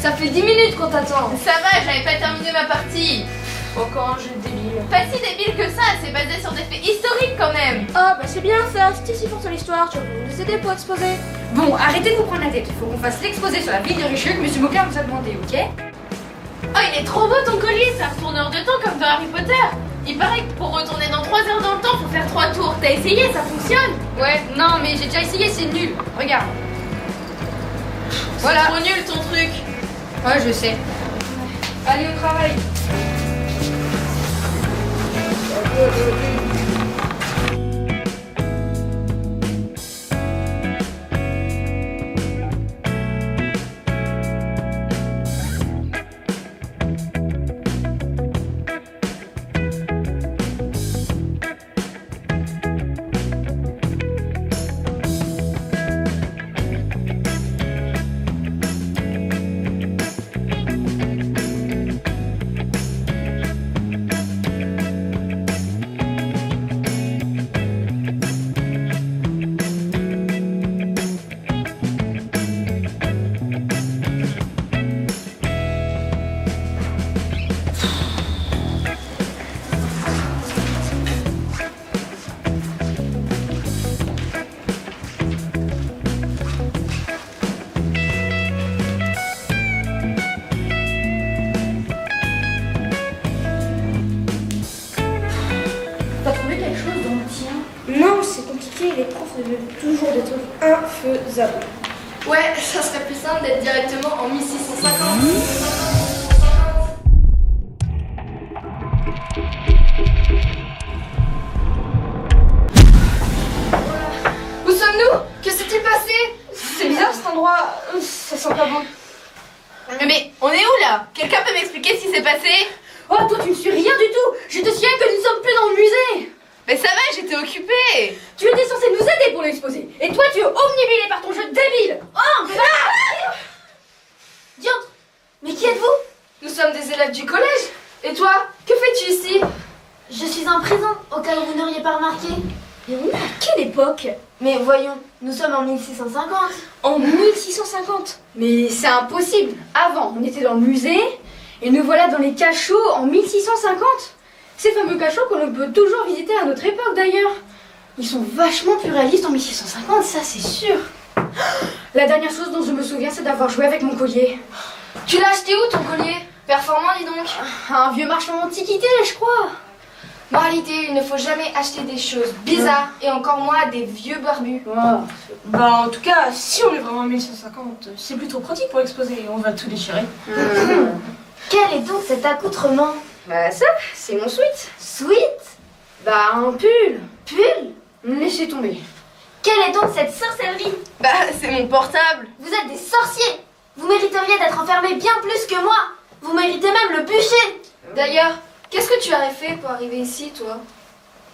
Ça fait 10 minutes qu'on t'attend. Ça va, j'avais pas terminé ma partie. Oh, quand je débile. Pas si débile que ça, c'est basé sur des faits historiques quand même. Ah, bah c'est bien ça, c'était si fort sur l'histoire, tu vas nous aider pour exposer. Bon, arrêtez de vous prendre la tête, il faut qu'on fasse l'exposé sur la ville de Richelieu que M. Mauclair nous a demandé, ok? Oh, il est trop beau ton collier, c'est un retourneur de temps comme dans Harry Potter. Il paraît que pour retourner dans 3 heures dans le temps, faut faire 3 tours. T'as essayé, ça fonctionne? Ouais, non, mais j'ai déjà essayé, c'est nul. Regarde. Voilà. C'est trop nul ton truc. Ouais, je sais. Allez au travail. T'as trouvé quelque chose dans le tien? Non, c'est compliqué, les profs veulent toujours des trucs infaisables. Ouais, ça serait plus simple d'être directement en 1650. Où sommes-nous? Que s'est-il passé? C'est bizarre cet endroit, ça sent pas bon. Mais on est où là? Quelqu'un peut m'expliquer ce qui s'est passé? Oh, toi tu ne suis rien du tout. Je te signale que nous ne sommes plus dans le musée. Mais ça va, j'étais occupée. Tu étais censé nous aider pour l'exposer. Et toi tu es omnibilé par ton jeu débile. Oh, Diantre. Mais qui êtes-vous? Nous sommes des élèves du collège. Et toi, que fais-tu ici? Je suis en prison, au cas où vous n'auriez pas remarqué. Et on est à quelle époque? Mais voyons, nous sommes en 1650. En 1650. Mais c'est impossible. Avant, on était dans le musée. Et nous voilà dans les cachots en 1650. Ces fameux cachots qu'on peut toujours visiter à notre époque d'ailleurs. Ils sont vachement plus réalistes en 1650, ça c'est sûr. La dernière chose dont je me souviens, c'est d'avoir joué avec mon collier. Tu l'as acheté où ton collier? Performant, dis donc. Un vieux marchand d'antiquité, je crois. Moralité, il ne faut jamais acheter des choses bizarres et encore moins des vieux barbus. Bah en tout cas, si on est vraiment en 1150, c'est plutôt pratique pour exposer, on va tout déchirer. Quel est donc cet accoutrement? Bah ça, c'est mon sweat. Sweet? Bah un pull. Pull? Laissez tomber. Quelle est donc cette sorcellerie? Bah, c'est mon portable. Vous êtes des sorciers! Vous mériteriez d'être enfermés bien plus que moi! Vous méritez même le bûcher! D'ailleurs, qu'est-ce que tu aurais fait pour arriver ici, toi?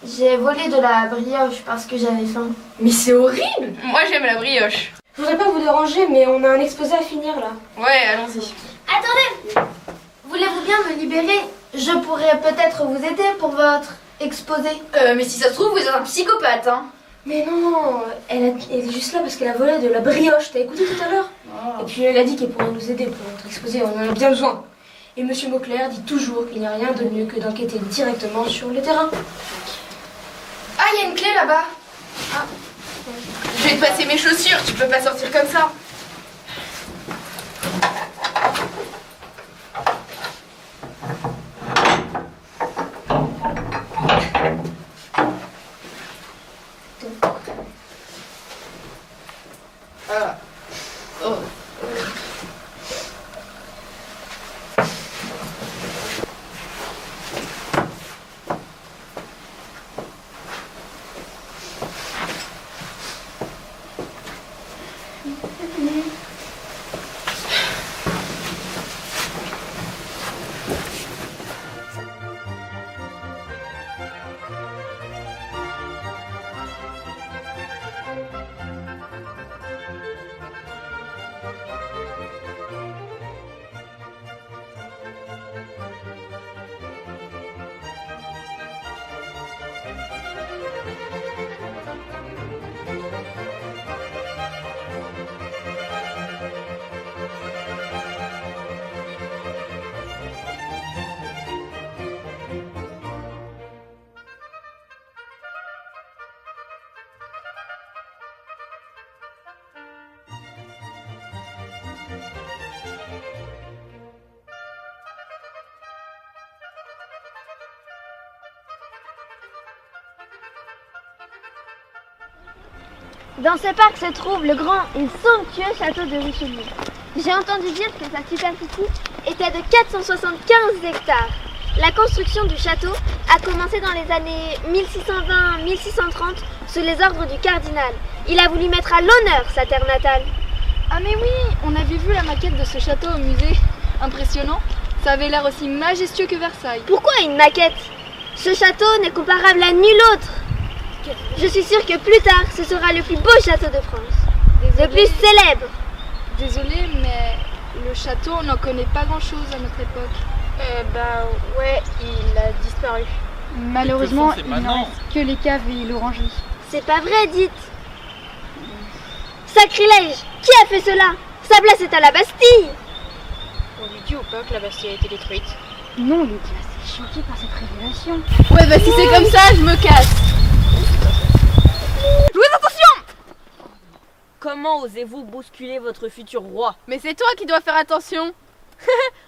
J'ai volé de la brioche parce que j'avais faim. Mais c'est horrible! Moi j'aime la brioche. Je voudrais pas vous déranger, mais on a un exposé à finir là. Ouais, allons-y. Attendez! Voulez-vous bien me libérer? Je pourrais peut-être vous aider pour votre exposé. Mais si ça se trouve, vous êtes un psychopathe, hein? Mais non, elle est juste là parce qu'elle a volé de la brioche, t'as écouté tout à l'heure? Et puis elle a dit qu'elle pourrait nous aider pour notre exposé, on en a bien besoin. Et Monsieur Mauclair dit toujours qu'il n'y a rien de mieux que d'enquêter directement sur le terrain. Ah, il y a une clé là-bas. Je vais te passer mes chaussures, tu peux pas sortir comme ça. Oh. Dans ce parc se trouve le grand et somptueux château de Richelieu. J'ai entendu dire que sa superficie était de 475 hectares. La construction du château a commencé dans les années 1620-1630 sous les ordres du cardinal. Il a voulu mettre à l'honneur sa terre natale. Ah mais oui, on avait vu la maquette de ce château au musée. Impressionnant. Ça avait l'air aussi majestueux que Versailles. Pourquoi une maquette? Ce château n'est comparable à nul autre. Je suis sûre que plus tard, ce sera le plus beau château de France. Le plus célèbre. Désolée, mais le château, on n'en connaît pas grand-chose à notre époque. Ouais, il a disparu. Malheureusement, c'est il n'en maintenant reste que les caves et l'orangerie. C'est pas vrai, dites. Sacrilège! Qui a fait cela? Sa place est à la Bastille. On lui dit ou pas que la Bastille a été détruite? Non, il était assez choqué par cette révélation. Ouais, bah si c'est comme ça, je me casse. Comment osez-vous bousculer votre futur roi? Mais c'est toi qui dois faire attention.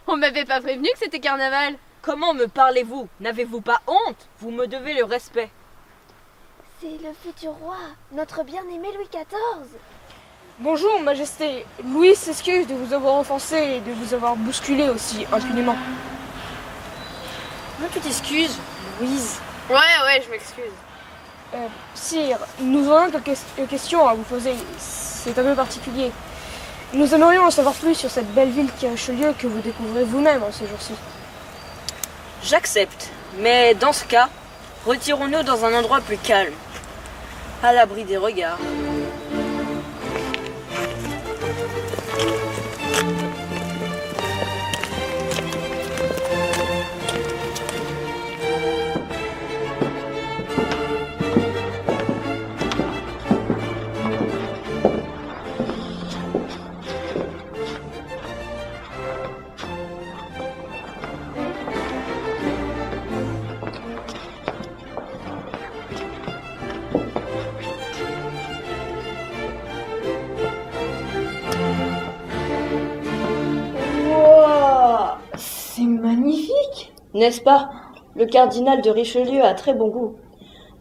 On m'avait pas prévenu que c'était carnaval. Comment me parlez-vous? N'avez-vous pas honte? Vous me devez le respect. C'est le futur roi, notre bien-aimé Louis XIV. Bonjour, Majesté. Louis s'excuse de vous avoir offensé et de vous avoir bousculé aussi impunément. Tu t'excuses, Louise? Ouais, je m'excuse. Sire, nous aurions quelques questions à vous poser. C'est un peu particulier. Nous aimerions en savoir plus sur cette belle ville qui est Richelieu que vous découvrez vous-même en ces jours-ci. J'accepte, mais dans ce cas, retirons-nous dans un endroit plus calme, à l'abri des regards. C'est magnifique. N'est-ce pas? Le cardinal de Richelieu a très bon goût.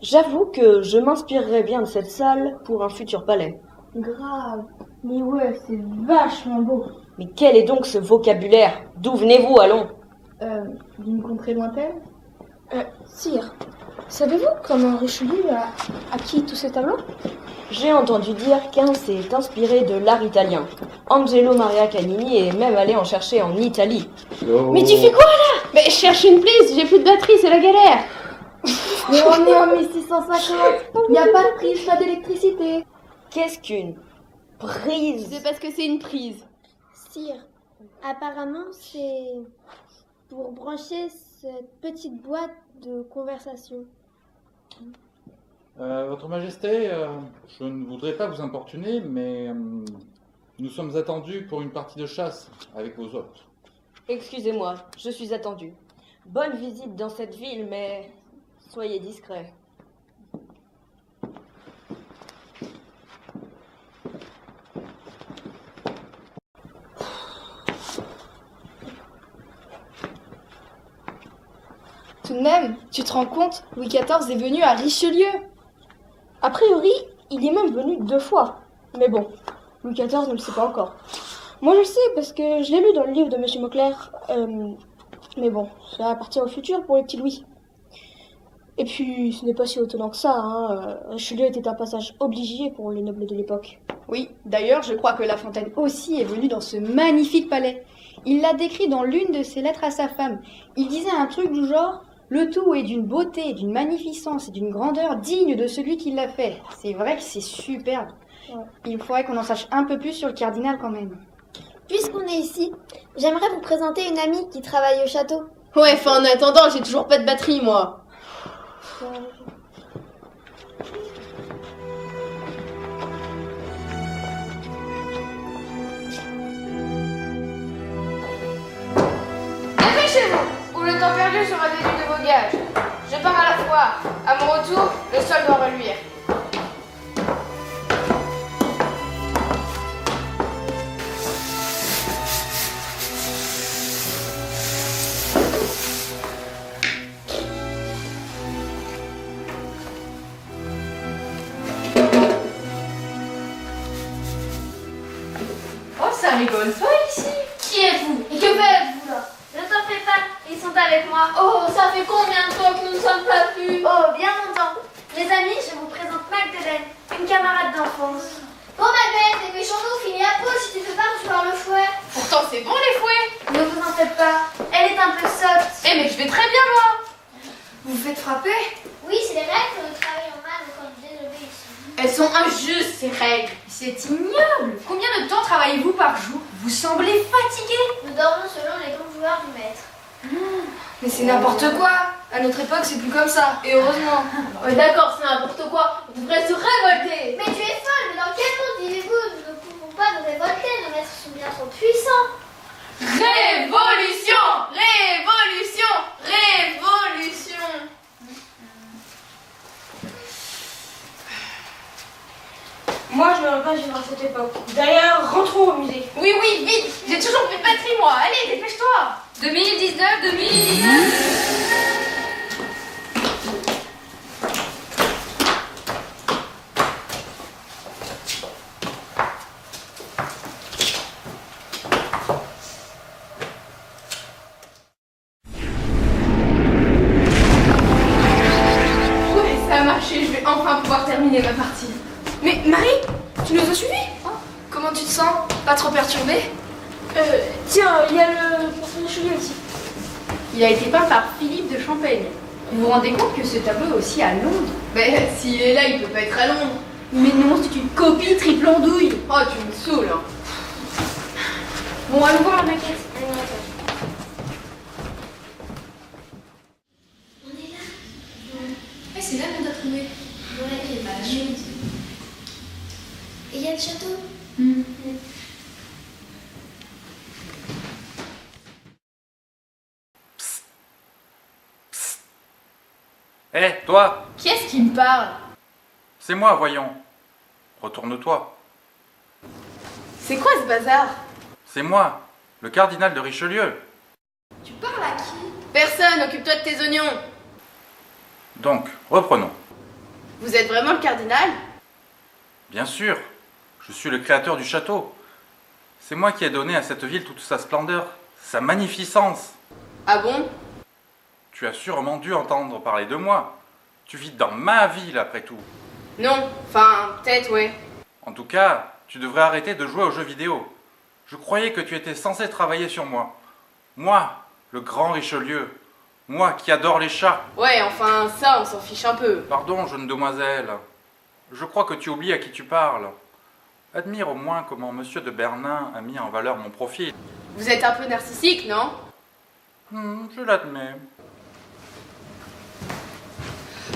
J'avoue que je m'inspirerais bien de cette salle pour un futur palais. Grave. Mais ouais, c'est vachement beau. Mais quel est donc ce vocabulaire? D'où venez-vous, allons? D'une contrée lointaine. Sire, savez-vous comment Richelieu a acquis tous ces tableaux? J'ai entendu dire qu'un s'est inspiré de l'art italien. Angelo Maria Canini est même allé en chercher en Italie. Mais tu fais quoi là? Mais je cherche une prise, j'ai plus de batterie, c'est la galère. Mais on est en 1650. Il n'y a pas de prise, pas d'électricité. Qu'est-ce qu'une prise? C'est parce que c'est une prise. Sire, apparemment c'est pour brancher cette petite boîte de conversation. Votre Majesté, je ne voudrais pas vous importuner, mais nous sommes attendus pour une partie de chasse avec vos hôtes. Excusez-moi, je suis attendue. Bonne visite dans cette ville, mais soyez discret. Tout de même, tu te rends compte, Louis XIV est venu à Richelieu. A priori, il est même venu 2 fois. Mais bon, Louis XIV ne le sait pas encore. Moi je le sais parce que je l'ai lu dans le livre de Monsieur Mauclerc. Mais bon, ça appartient au futur pour le petit Louis. Et puis, ce n'est pas si étonnant que ça. Richelieu était un passage obligé pour les nobles de l'époque. Oui, d'ailleurs, je crois que La Fontaine aussi est venu dans ce magnifique palais. Il l'a décrit dans l'une de ses lettres à sa femme. Il disait un truc du genre: le tout est d'une beauté, d'une magnificence et d'une grandeur digne de celui qui l'a fait. C'est vrai que c'est superbe. Ouais. Il faudrait qu'on en sache un peu plus sur le cardinal quand même. Puisqu'on est ici, j'aimerais vous présenter une amie qui travaille au château. Ouais, en attendant, j'ai toujours pas de batterie, moi. Dépêchez-vous, ou le temps perdu sera déduit de vos gages. Je pars à la foire. À mon retour, le sol doit reluire. Oh, ça rigole pas ici. Qui êtes-vous? Et que faites-vous là? Ne t'en fais pas, ils sont avec moi. Oh, ça fait combien de temps que nous ne sommes pas vus? Oh, bien longtemps. Les amis, je vous présente Magdeleine, une camarade d'enfance. Bon, Madeleine, dépêchons-nous, finis la pause si tu veux pas recevoir le fouet. Pourtant, c'est bon les fouets. Ne vous en faites pas, elle est un peu sotte. Eh, mais je vais très bien, moi. Vous vous faites frapper? Oui, c'est les règles que nous travaillons mal quand nous désobéissons. Elles sont injustes, ces règles. C'est ignoble. Combien de temps travaillez-vous par jour? Vous semblez fatigué. Nous dormons selon les bons joueurs du maître. Mais c'est n'importe quoi. À notre époque, c'est plus comme ça. Et heureusement. Ouais, d'accord, c'est n'importe quoi. On devrait se révolter. Mais tu es folle, mais dans quel monde vivez-vous? Nous ne pouvons pas nous révolter, nos maîtres sont bien trop puissants. Révolution! Révolution! Révolution! Moi, je me veux pas vivre à cette époque. D'ailleurs, rentrons au musée. Oui, oui, vite! J'ai toujours plus de batterie, moi. Allez, dépêche-toi! 2019. Ouais, ça a marché. Je vais enfin pouvoir terminer ma partie. Mais Marie, tu nous as suivis? Comment tu te sens? Pas trop perturbée? Tiens, il y a le professeur Richelieu ici. Il a été peint par Philippe de Champaigne. Vous vous rendez compte que ce tableau est aussi à Londres? Mais s'il est là, il peut pas être à Londres. Mais non, c'est une copie triple andouille. Oh, tu me saoules, hein. Bon, allons voir la maquette. On est là. Ouais, c'est là qu'on t'a trouvé. Ouais, il est pas chaude. Et il y a le château. Hé, toi! Qui est-ce qui me parle? C'est moi, voyons. Retourne-toi. C'est quoi ce bazar? C'est moi, le cardinal de Richelieu. Tu parles à qui? Personne, occupe-toi de tes oignons. Donc, reprenons. Vous êtes vraiment le cardinal? Bien sûr, je suis le créateur du château. C'est moi qui ai donné à cette ville toute sa splendeur, sa magnificence. Ah bon? Tu as sûrement dû entendre parler de moi. Tu vis dans ma ville, après tout. Non, enfin, peut-être, ouais. En tout cas, tu devrais arrêter de jouer aux jeux vidéo. Je croyais que tu étais censé travailler sur moi. Moi, le grand Richelieu. Moi qui adore les chats. Ouais, enfin, ça, on s'en fiche un peu. Pardon, jeune demoiselle. Je crois que tu oublies à qui tu parles. Admire au moins comment Monsieur de Bernin a mis en valeur mon profil. Vous êtes un peu narcissique, non? Je l'admets.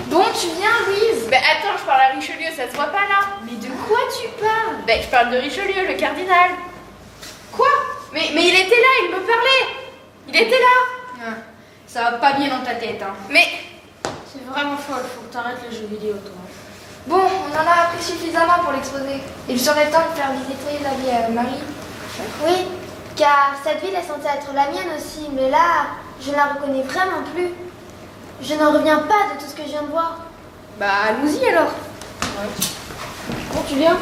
Bon, tu viens, Louise? Ben attends, je parle à Richelieu, ça se voit pas là. Mais de quoi tu parles? Ben je parle de Richelieu, le cardinal. Quoi? Mais il était là, il me parlait. Il était là. Ça va pas bien dans ta tête, hein. Mais C'est vraiment folle, faut que t'arrêtes les jeux vidéo, toi. Bon, on en a appris suffisamment pour l'exposer. Il serait temps de faire visiter la vie à Marie. Oui, car cette ville est censée être la mienne aussi, mais là, je ne la reconnais vraiment plus. Je n'en reviens pas de tout ce que je viens de voir. Bah, allons-y alors. Bon, tu viens?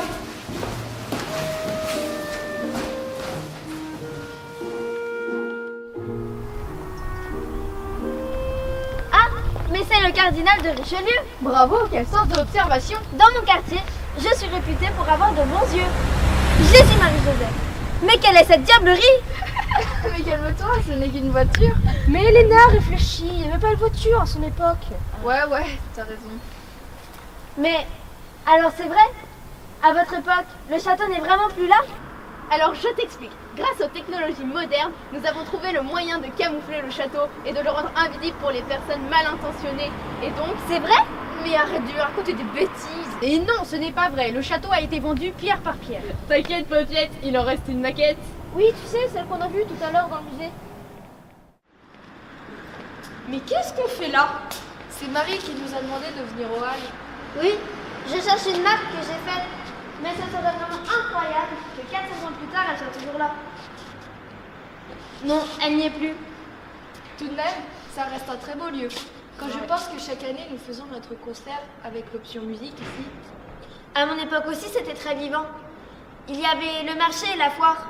Ah, mais c'est le cardinal de Richelieu. Bravo, quel sens de l'observation. Dans mon quartier, je suis réputée pour avoir de bons yeux. Jésus Marie-Joseph. Mais quelle est cette diablerie? Mais calme-toi, ce n'est qu'une voiture. Mais Elena, réfléchis, il n'y avait pas de voiture à son époque. Ouais, t'as raison. Mais, alors c'est vrai? À votre époque, le château n'est vraiment plus là? alors je t'explique. Grâce aux technologies modernes, nous avons trouvé le moyen de camoufler le château et de le rendre invisible pour les personnes mal intentionnées. Et donc, C'est vrai? mais arrête de lui raconter des bêtises. Et non, ce n'est pas vrai. Le château a été vendu pierre par pierre. T'inquiète, Popiette, il en reste une maquette. Oui, tu sais, celle qu'on a vue tout à l'heure dans le musée. Mais qu'est-ce qu'on fait là? C'est Marie qui nous a demandé de venir au hall. Oui, je cherche une map que j'ai faite. Mais ça serait vraiment incroyable que 400 ans plus tard, elle soit toujours là. Non, elle n'y est plus. Tout de même, ça reste un très beau lieu. Quand je pense que chaque année nous faisons notre concert avec l'option musique ici. À mon époque aussi, c'était très vivant. Il y avait le marché et la foire.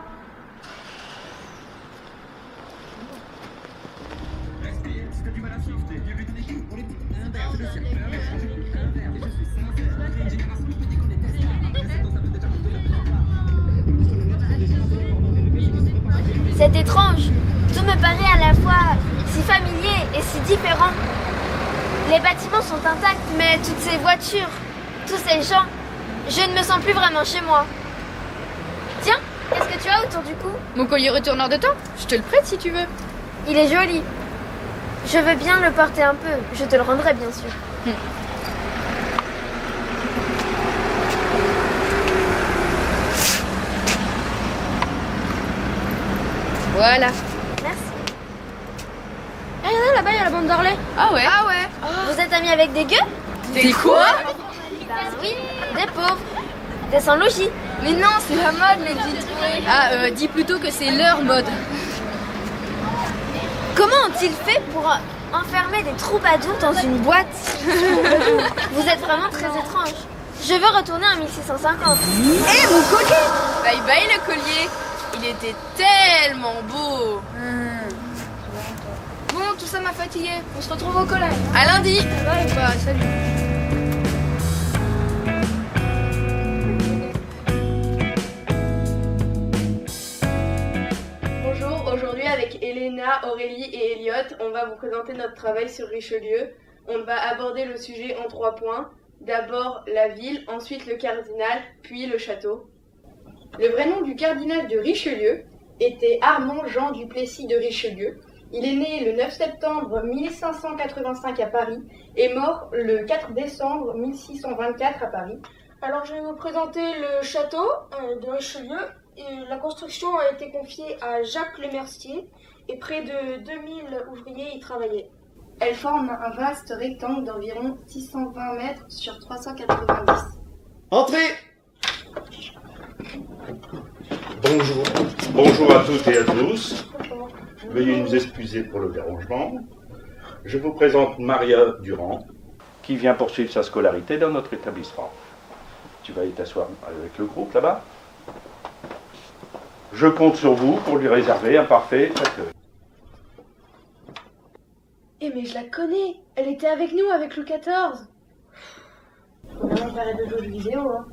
C'est étrange. Tout me paraît à la fois si familier et si différent. Les bâtiments sont intacts, mais toutes ces voitures, tous ces gens, je ne me sens plus vraiment chez moi. Tiens, qu'est-ce que tu as autour du cou? Mon collier retourneur de temps, je te le prête si tu veux. Il est joli. Je veux bien le porter un peu, je te le rendrai bien sûr. Voilà. Merci. Regardez là-bas, il y a la bande d'Orlais. Ah ouais. Vous êtes amis avec des gueux? Des quoi? Ben oui, des pauvres, des sans-logis. Mais non, c'est la mode, les petites. Ah, dis plutôt que c'est leur mode. Comment ont-ils fait pour enfermer des troubadours dans une boîte? Vous êtes vraiment très étrange. Je veux retourner en 1650. Hé, mon collier! Bye bye le collier. Il était tellement beau. Bon, tout ça m'a fatigué. On se retrouve au collège. À lundi. Ouais, bah, salut. Bonjour, aujourd'hui avec Elena, Aurélie et Elliot, on va vous présenter notre travail sur Richelieu. On va aborder le sujet en 3 points. D'abord la ville, ensuite le cardinal, puis le château. Le vrai nom du cardinal de Richelieu était Armand Jean du Plessis de Richelieu. Il est né le 9 septembre 1585 à Paris et mort le 4 décembre 1624 à Paris. Alors, je vais vous présenter le château de Richelieu. Et la construction a été confiée à Jacques Lemercier et près de 2000 ouvriers y travaillaient. Elle forme un vaste rectangle d'environ 620 mètres sur 390. Entrez! Bonjour. Bonjour à toutes et à tous. Veuillez nous excuser pour le dérangement. Je vous présente Maria Durand, qui vient poursuivre sa scolarité dans notre établissement. Tu vas y t'asseoir avec le groupe là-bas. Je compte sur vous pour lui réserver un parfait accueil. Eh mais je la connais. Elle était avec nous avec Louis XIV. Faut vraiment faire de jeux vidéo, hein.